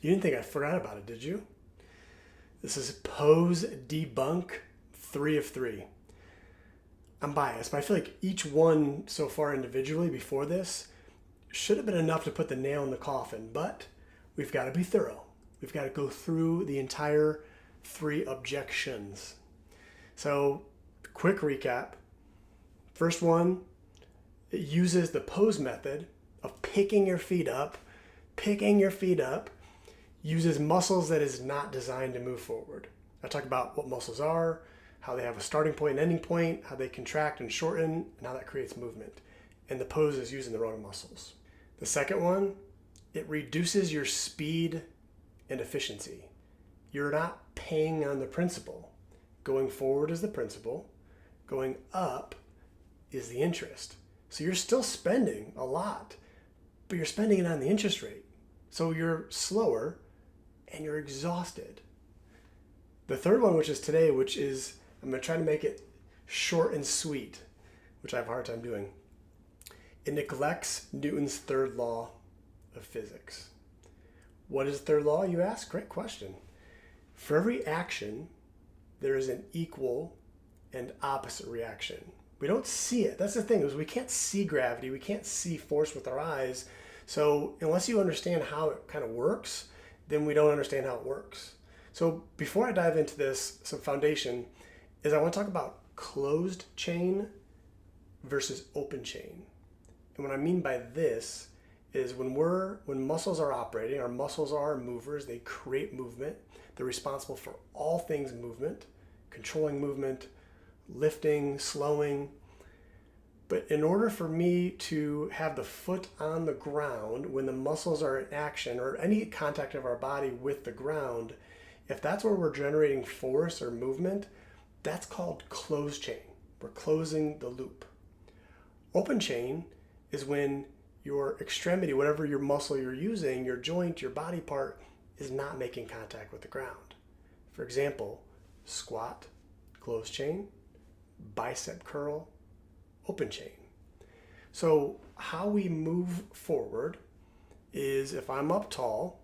You didn't think I forgot about it, did you? This is pose debunk 3 of 3. I'm biased, but I feel like each one so far individually before this should have been enough to put the nail in the coffin, but we've got to be thorough. We've got to go through the entire 3 objections. So, quick recap. First one, it uses the pose method of picking your feet up, uses muscles that is not designed to move forward. I talk about what muscles are, how they have a starting point and ending point, how they contract and shorten, and how that creates movement. And the pose is using the wrong muscles. The second one, it reduces your speed and efficiency. You're not paying on the principle. Going forward is the principle. Going up is the interest. So you're still spending a lot, but you're spending it on the interest rate. So you're slower and you're exhausted. The third one, which is today, which is, I'm going to try to make it short and sweet, which I have a hard time doing. It neglects Newton's third law of physics. What is the third law, you ask? Great question. For every action, there is an equal and opposite reaction. We don't see it. That's the thing, is we can't see gravity. We can't see force with our eyes. So unless you understand how it kind of works, then we don't understand how it works. So before I dive into this, some foundation is I want to talk about closed chain versus open chain. And what I mean by this is when muscles are operating, our muscles are movers, they create movement. They're responsible for all things movement, controlling movement, lifting, slowing. But in order for me to have the foot on the ground when the muscles are in action or any contact of our body with the ground, if that's where we're generating force or movement, that's called closed chain. We're closing the loop. Open chain is when your extremity, whatever your muscle you're using, your joint, your body part, is not making contact with the ground. For example, squat, closed chain, bicep curl, open chain. So how we move forward is if I'm up tall,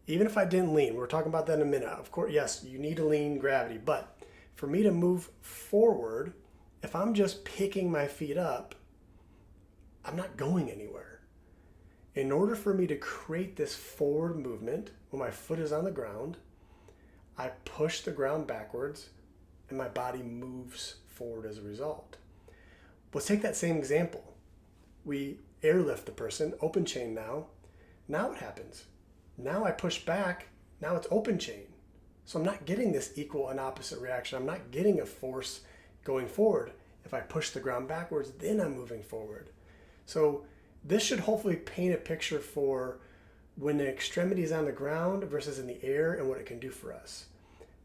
even if I didn't lean, we're talking about that in a minute. Of course, yes, you need to lean gravity, but for me to move forward, if I'm just picking my feet up, I'm not going anywhere. In order for me to create this forward movement, when my foot is on the ground, I push the ground backwards and my body moves forward as a result. Let's take that same example. We airlift the person, open chain now. Now what happens? Now I push back, now it's open chain. So I'm not getting this equal and opposite reaction. I'm not getting a force going forward. If I push the ground backwards, then I'm moving forward. So this should hopefully paint a picture for when the extremity is on the ground versus in the air and what it can do for us.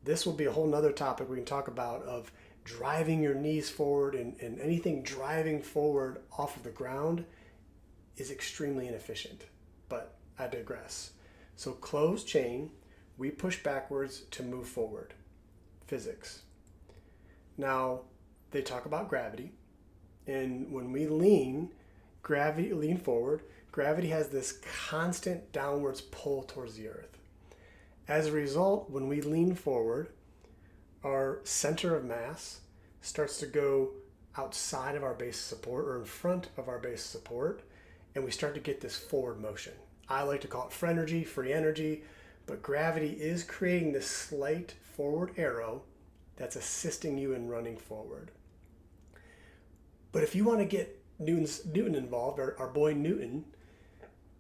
This will be a whole nother topic we can talk about of driving your knees forward and anything driving forward off of the ground is extremely inefficient, but I digress. So closed chain, we push backwards to move forward. Physics. Now, they talk about gravity, and when we lean forward, gravity has this constant downwards pull towards the earth. As a result, when we lean forward, our center of mass starts to go outside of our base of support or in front of our base of support, and we start to get this forward motion. I like to call it free energy, but gravity is creating this slight forward arrow that's assisting you in running forward. But if you want to get Newton involved, or our boy Newton,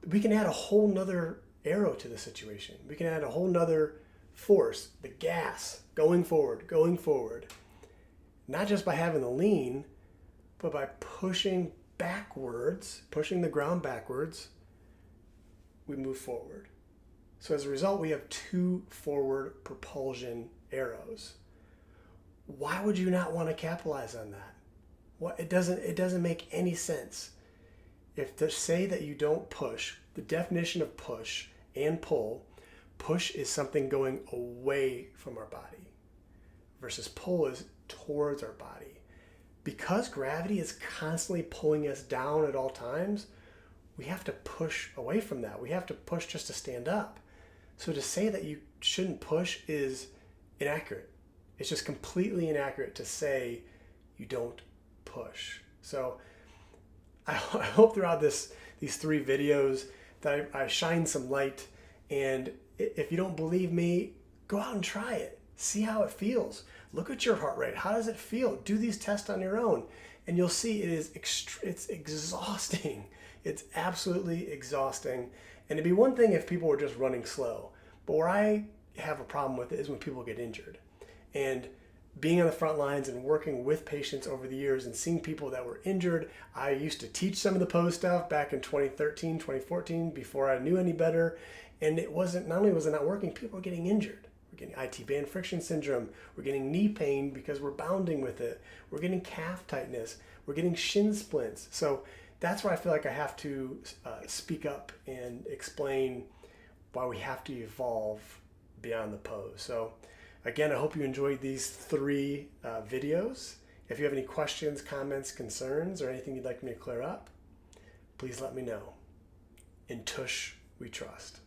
we can add a whole nother arrow to the situation. We can add a whole nother force, the gas, going forward. Not just by having the lean, but by pushing backwards, pushing the ground backwards, we move forward. So as a result, we have 2 forward propulsion arrows. Why would you not want to capitalize on that? It doesn't make any sense. If to say that you don't push, the definition of push and pull, push is something going away from our body versus pull is towards our body. Because gravity is constantly pulling us down at all times, we have to push away from that. We have to push just to stand up. So to say that you shouldn't push is inaccurate. It's just completely inaccurate to say you don't push. So I hope throughout these 3 videos that I shine some light. And if you don't believe me, go out and try it. See how it feels. Look at your heart rate. How does it feel? Do these tests on your own, and you'll see it's exhausting. It's absolutely exhausting. And it'd be one thing if people were just running slow, but where I have a problem with it is when people get injured. And being on the front lines and working with patients over the years and seeing people that were injured, I used to teach some of the pose stuff back in 2013, 2014, before I knew any better. And it wasn't, not only was it not working, people were getting injured. We're getting IT band friction syndrome. We're getting knee pain because we're bounding with it. We're getting calf tightness. We're getting shin splints. So that's where I feel like I have to speak up and explain why we have to evolve beyond the pose. So again, I hope you enjoyed these 3 videos. If you have any questions, comments, concerns, or anything you'd like me to clear up, please let me know. In Tush, we trust.